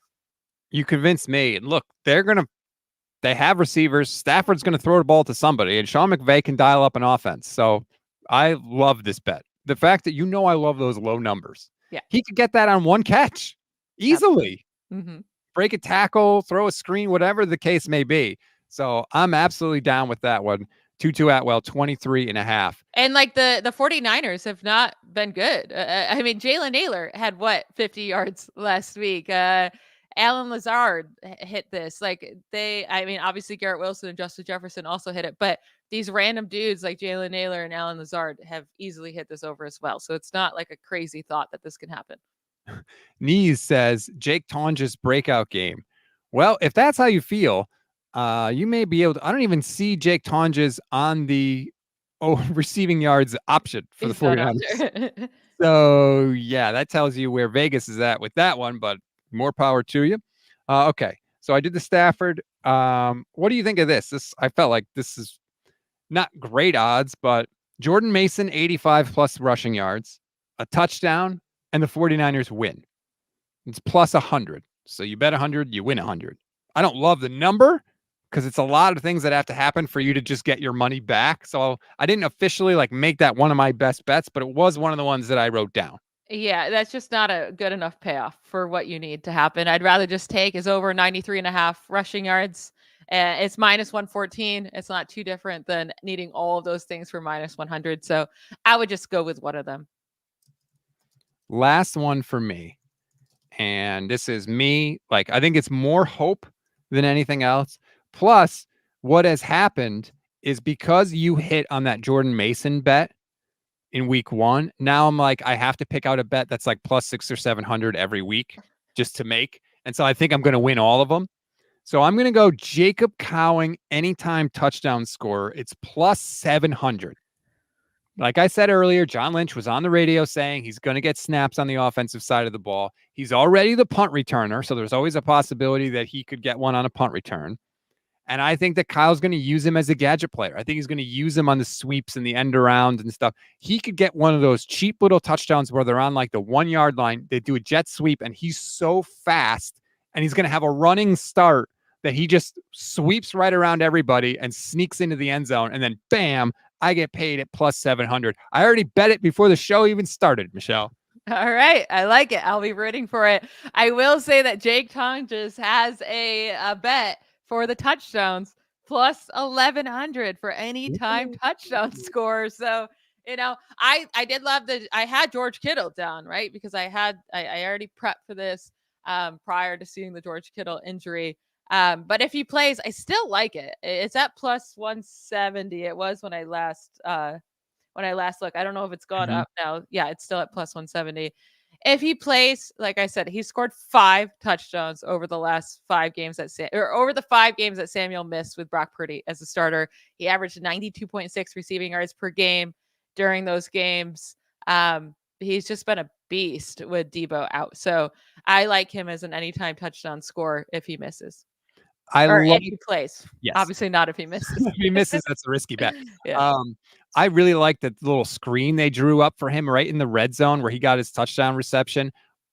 You convinced me. And look, they have receivers. Stafford's going to throw the ball to somebody, and Sean McVay can dial up an offense. So I love this bet. The fact that I love those low numbers. Yeah. He could get that on one catch easily. Mm-hmm. Break a tackle, throw a screen, whatever the case may be. So I'm absolutely down with that one. Tutu Atwell, 23.5. And like the 49ers have not been good. I mean, Jalen Naylor had 50 yards last week. Alan Lazard hit this. Obviously Garrett Wilson and Justin Jefferson also hit it, but these random dudes like Jalen Naylor and Alan Lazard have easily hit this over as well. So it's not like a crazy thought that this can happen. Knees says Jake Tonja's breakout game. Well, if that's how you feel, you may be able to. I don't even see Jake Tonja's on the receiving yards option for the 49ers. So, yeah, that tells you where Vegas is at with that one, but more power to you. Okay, so I did the Stafford. What do you think of this? I felt like this is not great odds, but Jordan Mason, 85 plus rushing yards, a touchdown, and the 49ers win. It's plus 100. So you bet 100, you win 100. I don't love the number because it's a lot of things that have to happen for you to just get your money back. So I didn't officially make that one of my best bets, but it was one of the ones that I wrote down. Yeah, that's just not a good enough payoff for what you need to happen. I'd rather just take his over 93.5 rushing yards. And it's minus 114. It's not too different than needing all of those things for minus 100. So I would just go with one of them. Last one for me. And this is me. Like, I think it's more hope than anything else. Plus, what has happened is because you hit on that Jordan Mason bet in week 1, now I'm like, I have to pick out a bet that's like plus 600 or 700 every week just to make. And so I think I'm going to win all of them. So I'm going to go Jacob Cowing anytime touchdown scorer. It's plus 700. Like I said earlier, John Lynch was on the radio saying he's going to get snaps on the offensive side of the ball. He's already the punt returner, so there's always a possibility that he could get one on a punt return. And I think that Kyle's going to use him as a gadget player. I think he's going to use him on the sweeps and the end around and stuff. He could get one of those cheap little touchdowns where they're on like the 1 yard line. They do a jet sweep, and he's so fast, and he's going to have a running start that he just sweeps right around everybody and sneaks into the end zone. And then bam, I get paid at plus 700. I already bet it before the show even started, Michelle. All right. I like it. I'll be rooting for it. I will say that Jake Tong just has a bet for the touchdowns plus 1100 for any time touchdown score. So, you know, I did love I had George Kittle down, right? Because I already prepped for this prior to seeing the George Kittle injury. But if he plays, I still like it. It's at plus 170. It was when I last looked. I don't know if it's gone up now. Yeah, it's still at plus 170. If he plays, like I said, he scored 5 touchdowns over the last 5 games over the 5 games that Samuel missed with Brock Purdy as a starter. He averaged 92.6 receiving yards per game during those games. He's just been a beast with Deebo out. So I like him as an anytime touchdown scorer if he misses. If he plays. Yes. Obviously not if he misses. If he misses, that's a risky bet. Yeah. I really like the little screen they drew up for him right in the red zone where he got his touchdown reception.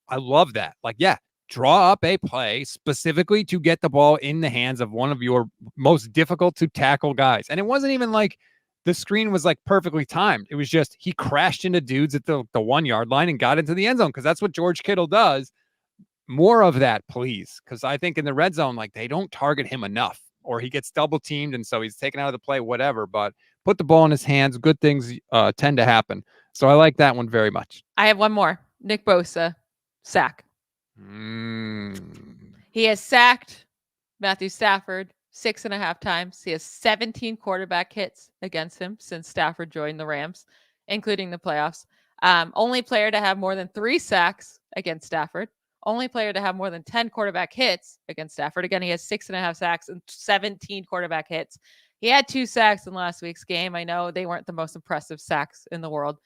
I love that. Like, yeah, draw up a play specifically to get the ball in the hands of one of your most difficult to tackle guys. And it wasn't even like the screen was like perfectly timed. It was just he crashed into dudes at the 1 yard line and got into the end zone because that's what George Kittle does. More of that, please. Because I think in the red zone, like they don't target him enough or he gets double teamed. And so he's taken out of the play, whatever. But put the ball in his hands. Good things tend to happen. So I like that one very much. I have one more. Nick Bosa, sack. He has sacked Matthew Stafford 6.5 times. He has 17 quarterback hits against him since Stafford joined the Rams, including the playoffs. Only player to have more than 3 sacks against Stafford. Only player to have more than 10 quarterback hits against Stafford. Again, he has 6.5 sacks and 17 quarterback hits. He had 2 sacks in last week's game. I know they weren't the most impressive sacks in the world.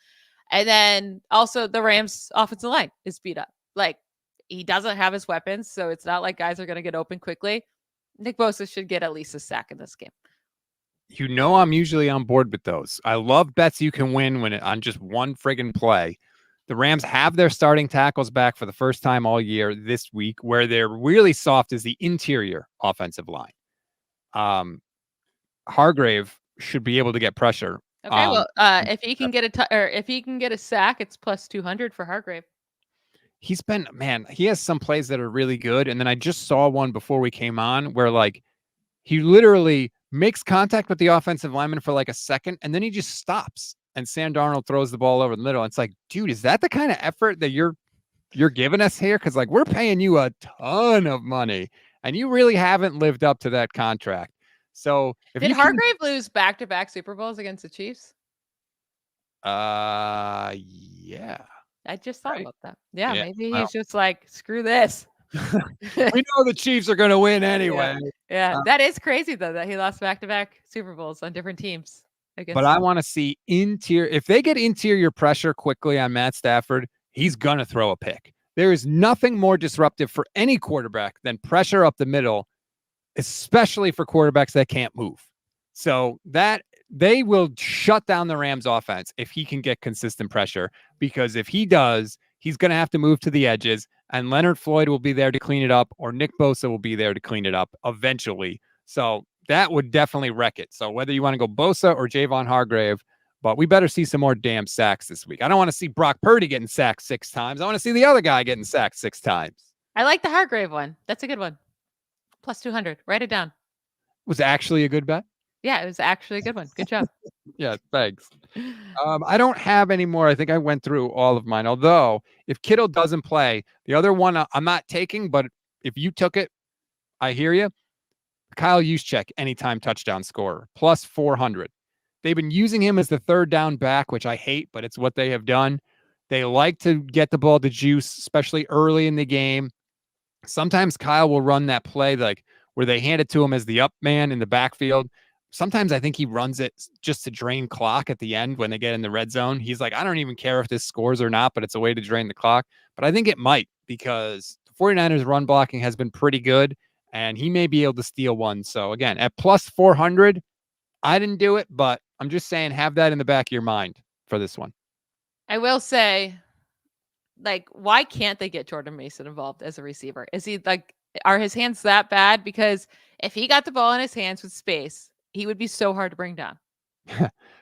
And then also the Rams offensive line is beat up. Like he doesn't have his weapons. So it's not like guys are going to get open quickly. Nick Bosa should get at least a sack in this game. You know, I'm usually on board with those. I love bets you can win on just one friggin' play. The Rams have their starting tackles back for the first time all year this week. Where they're really soft is the interior offensive line. Hargrave should be able to get pressure. Okay, if he can get a sack, it's plus 200 for Hargrave. He has some plays that are really good. And then I just saw one before we came on where like he literally makes contact with the offensive lineman for like a second and then he just stops. And Sam Darnold throws the ball over the middle. It's like, dude, is that the kind of effort that you're giving us here? Because like we're paying you a ton of money, and you really haven't lived up to that contract. So did Hargrave lose back-to-back Super Bowls against the Chiefs? Yeah. I just thought about that. Yeah, maybe he's just like, screw this. We know the Chiefs are going to win anyway. Yeah. That is crazy though that he lost back-to-back Super Bowls on different teams. But I want to see interior. If they get interior pressure quickly on Matt Stafford, he's going to throw a pick. There is nothing more disruptive for any quarterback than pressure up the middle, especially for quarterbacks that can't move. So that they will shut down the Rams offense if he can get consistent pressure, because if he does, he's going to have to move to the edges and Leonard Floyd will be there to clean it up, or Nick Bosa will be there to clean it up eventually. So that would definitely wreck it. So whether you want to go Bosa or Javon Hargrave, but we better see some more damn sacks this week. I don't want to see Brock Purdy getting sacked 6 times. I want to see the other guy getting sacked 6 times. I like the Hargrave one. That's a good one. Plus 200. Write it down. was actually a good bet. Yeah, it was actually a good one. Good job. Yeah, thanks. I don't have any more. I think I went through all of mine. Although, if Kittle doesn't play, the other one I'm not taking, but if you took it, I hear you. Kyle Juszczyk, anytime touchdown scorer, plus 400. They've been using him as the third down back, which I hate, but it's what they have done. They like to get the ball to Juice, especially early in the game. Sometimes Kyle will run that play like where they hand it to him as the up man in the backfield. Sometimes I think he runs it just to drain clock at the end when they get in the red zone. He's like, I don't even care if this scores or not, but it's a way to drain the clock. But I think it might because the 49ers run blocking has been pretty good and he may be able to steal one. So again, at plus 400, I didn't do it, but I'm just saying have that in the back of your mind for this one. I will say, like, why can't they get Jordan Mason involved as a receiver? Is he like, are his hands that bad? Because if he got the ball in his hands with space, he would be so hard to bring down.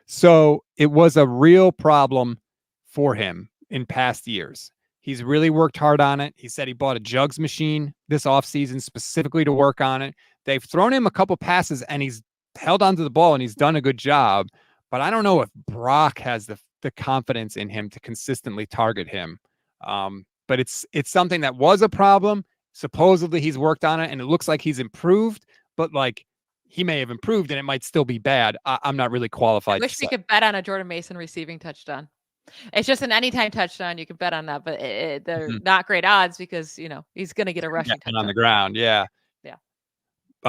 So it was a real problem for him in past years. He's really worked hard on it. He said he bought a jugs machine this offseason specifically to work on it. They've thrown him a couple passes and he's held onto the ball and he's done a good job. But I don't know if Brock has the confidence in him to consistently target him. But it's something that was a problem. Supposedly he's worked on it and it looks like he's improved, but like he may have improved and it might still be bad. I'm not really qualified. I wish we could bet on a Jordan Mason receiving touchdown. It's just an anytime touchdown. You can bet on that, but they're not great odds because, you know, he's going to get a rushing touchdown on the ground. Yeah. Yeah.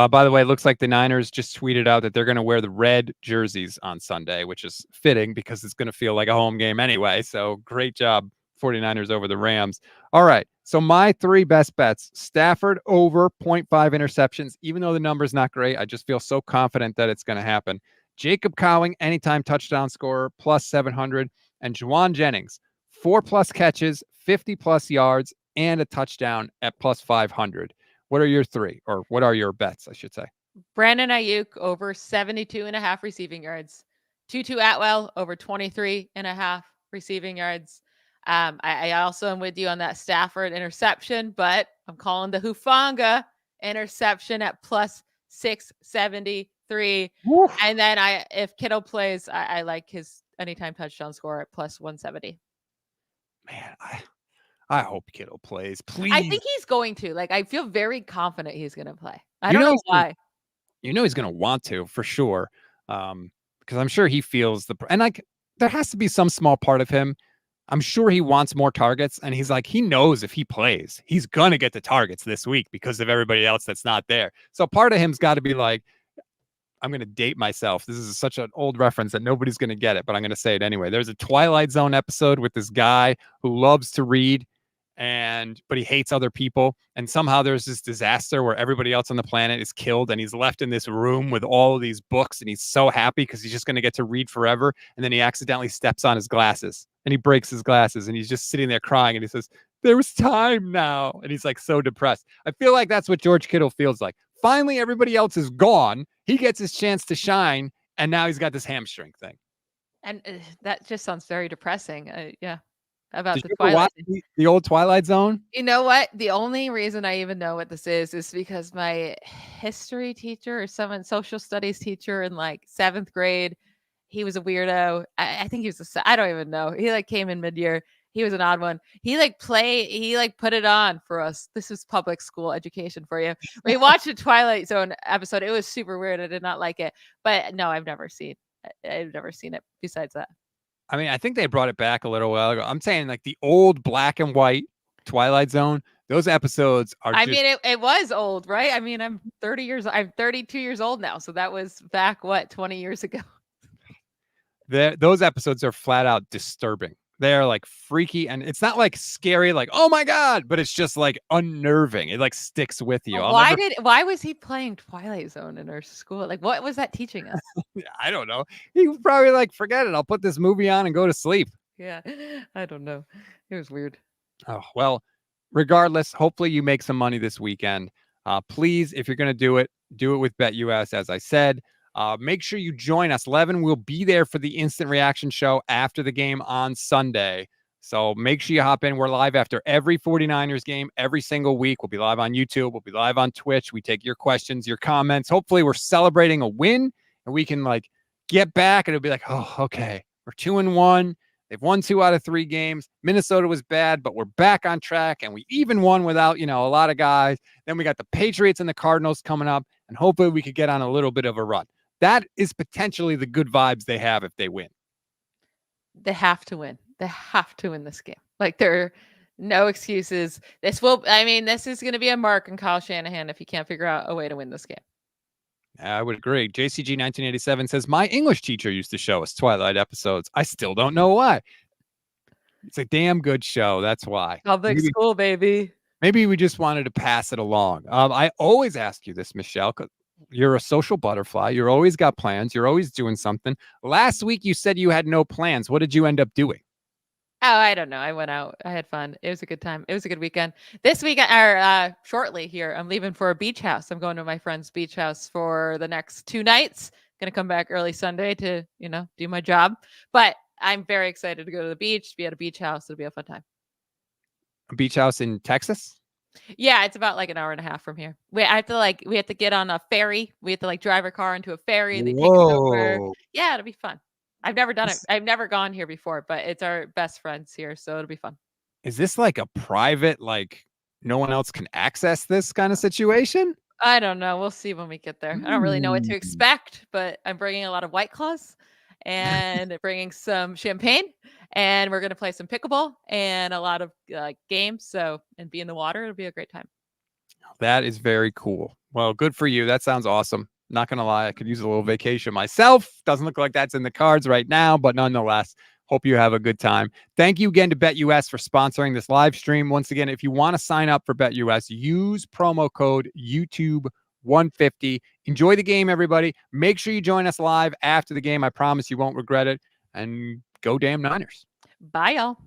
By the way, it looks like the Niners just tweeted out that they're going to wear the red jerseys on Sunday, which is fitting because it's going to feel like a home game anyway. So great job, 49ers over the Rams. All right. So my three best bets, Stafford over 0.5 interceptions, even though the number's not great. I just feel so confident that it's going to happen. Jacob Cowing, anytime touchdown scorer, plus 700. And Juwan Jennings, 4+ catches, 50+ yards, and a touchdown at plus 500. What are your three, or what are your bets, I should say? Brandon Ayuk over 72.5 receiving yards. Tutu Atwell over 23.5 receiving yards. I also am with you on that Stafford interception, but I'm calling the Hufanga interception at plus 673. Woof. And then if Kittle plays, I like his anytime touchdown score at plus 170. Man, I hope Kittle plays, please. I think he's going to. Like, I feel very confident he's going to play. I don't know why. He's going to want to, for sure. Because I'm sure he feels and like, there has to be some small part of him. I'm sure he wants more targets. And he's like, he knows if he plays, he's going to get the targets this week because of everybody else that's not there. So part of him's got to be like, I'm going to date myself. This is such an old reference that nobody's going to get it, but I'm going to say it anyway. There's a Twilight Zone episode with this guy who loves to read, but he hates other people. And somehow there's this disaster where everybody else on the planet is killed and he's left in this room with all of these books and he's so happy because he's just going to get to read forever. And then he accidentally steps on his glasses and he breaks his glasses and he's just sitting there crying and he says, there was time now. And he's like so depressed. I feel like that's what George Kittle feels like. Finally, everybody else is gone. He gets his chance to shine. And now he's got this hamstring thing. And that just sounds very depressing. Yeah. About Did the you Twilight watch the old Twilight Zone? You know what? The only reason I even know what this is because my history teacher or social studies teacher in like 7th grade, he was a weirdo. I think he was I don't even know. He like came in mid-year. He was an odd one. He put it on for us. This is public school education for you. We watched a Twilight Zone episode. It was super weird. I did not like it. But no, I've never seen it besides that. I mean, I think they brought it back a little while ago. I'm saying like the old black and white Twilight Zone, those episodes are it was old, right? I mean, I'm 32 years old now. So that was back 20 years ago. Those episodes are flat out disturbing. They're like freaky and it's not like scary, like, oh my God, but it's just like unnerving. It like sticks with you. Why was he playing Twilight Zone in our school? Like, what was that teaching us? I don't know. He was probably like, forget it. I'll put this movie on and go to sleep. Yeah, I don't know. It was weird. Oh, well, regardless, hopefully you make some money this weekend. Please, if you're going to do it with BetUS, as I said. Make sure you join us. Levin will be there for the instant reaction show after the game on Sunday. So make sure you hop in. We're live after every 49ers game, every single week. We'll be live on YouTube. We'll be live on Twitch. We take your questions, your comments. Hopefully we're celebrating a win and we can like get back and it'll be like, oh, okay, we're 2-1. They've won 2 out of 3 games. Minnesota was bad, but we're back on track and we even won without, a lot of guys. Then we got the Patriots and the Cardinals coming up and hopefully we could get on a little bit of a run. That is potentially the good vibes they have if they win. They have to win. They have to win this game. Like, there are no excuses. This is going to be a mark on Kyle Shanahan if he can't figure out a way to win this game. I would agree. JCG 1987 says, my English teacher used to show us Twilight episodes. I still don't know why. It's a damn good show. That's why. Public school, baby. Maybe we just wanted to pass it along. I always ask you this, Michelle, because you're a social butterfly. You're always got plans. You're always doing something. Last week, you said you had no plans. What did you end up doing? Oh, I don't know. I went out. I had fun. It was a good time. It was a good weekend. This week, shortly here, I'm leaving for a beach house. I'm going to my friend's beach house for the next 2 nights. Going to come back early Sunday to, do my job. But I'm very excited to go to the beach, to be at a beach house. It'll be a fun time. A beach house in Texas? Yeah, it's about like an hour and a half from here. We have to get on a ferry. We have to drive our car into a ferry and they take us over. Yeah, it'll be fun. I've never done it. I've never gone here before, but it's our best friends here, so it'll be fun. Is this like a private, no one else can access this kind of situation? I don't know. We'll see when we get there. I don't really know what to expect, but I'm bringing a lot of White Claws and bringing some champagne, and we're going to play some pickleball and a lot of games. And be in the water. It'll be a great time. That is very cool. Well, good for you. That sounds awesome. Not going to lie, I could use a little vacation myself. Doesn't look like that's in the cards right now, but nonetheless, hope you have a good time. Thank you again to BetUS for sponsoring this live stream. Once again, if you want to sign up for BetUS, use promo code YouTube150. Enjoy the game, everybody. Make sure you join us live after the game. I promise you won't regret it. And go damn Niners. Bye, y'all.